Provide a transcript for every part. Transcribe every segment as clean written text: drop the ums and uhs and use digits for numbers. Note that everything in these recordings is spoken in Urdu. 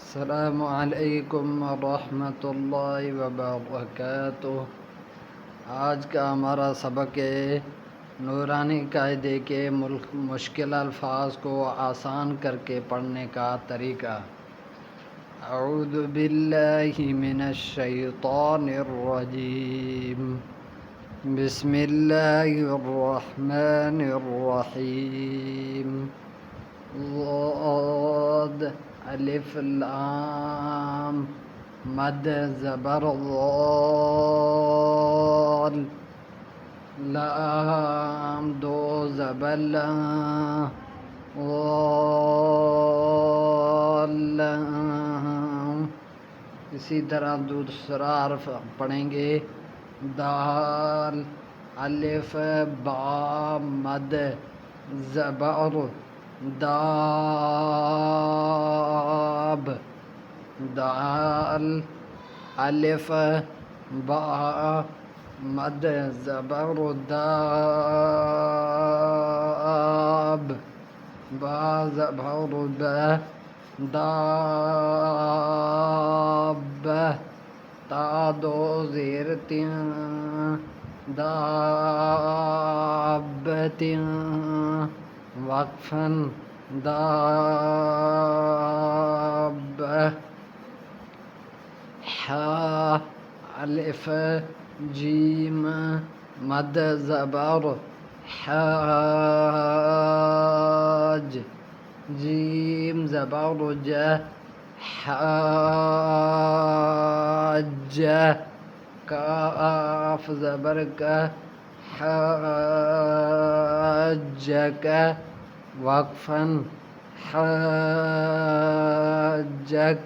السلام علیکم ورحمۃ اللہ وبرکاتہ۔ آج کا ہمارا سبق ہے نورانی قاعدے کے مشکل الفاظ کو آسان کر کے پڑھنے کا طریقہ۔ اعوذ باللہ من الشیطان الرجیم، بسم اللہ الرحمن الرحیم۔ ضاد الف لام مد زبر ضال، لام دو زبر لا، ضال۔ اسی طرح دوسرا حرف پڑھیں گے، دال الف با مد زبر داب، دال الف با مد زبر داب، با زبر با، داب، تا دو زیر تین، دابت، وقفاً، داب۔ حا الف جیم مد زبر حاج، جیم زبر ج، حاج، کاف زبر کا، حاجک، وقفاً، حاجک۔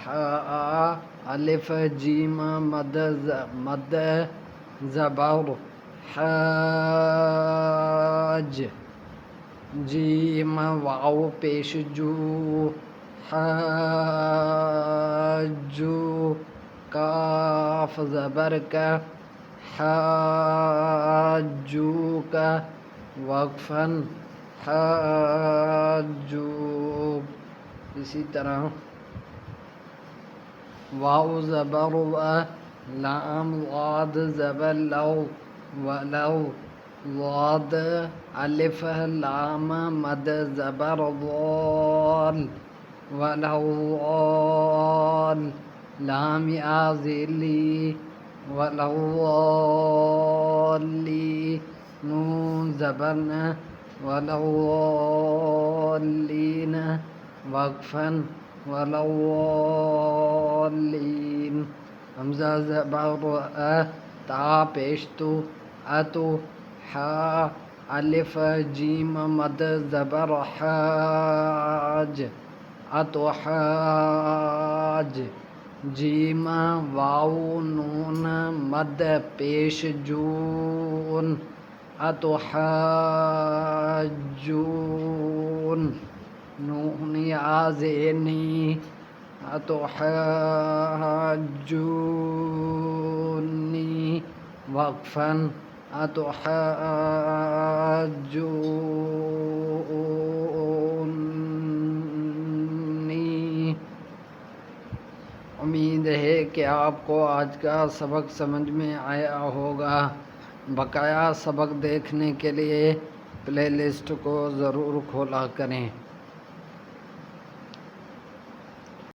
حاء الف جیم مد زبر حاج، جیم واو پیش جو، حاجو، کاف زبر کا، حاجوک، وقفاً، حاجوک۔ اسی طرح واو زبر و، لام ضاد زبر لو، ولو، ضاد الف لام مد زبر ضال، ولو ضال، لام یا ذیلی، ولو ضالی، نون زبر ن، ولو ضالین، وقفاً، ولو ضالین۔ حمزہ زبر ا، تا پیش تو، اتو، حا الف جیم مد زبر حاج، اتحاج، جیم واو نون مد پیش جون، اتحاجون، نون یا زینی، اتحاجونی، وقفاً، اتحاجونی۔ امید ہے کہ آپ کو آج کا سبق سمجھ میں آیا ہوگا۔ بقایا سبق دیکھنے کے لیے پلے لسٹ کو ضرور کھولا کریں۔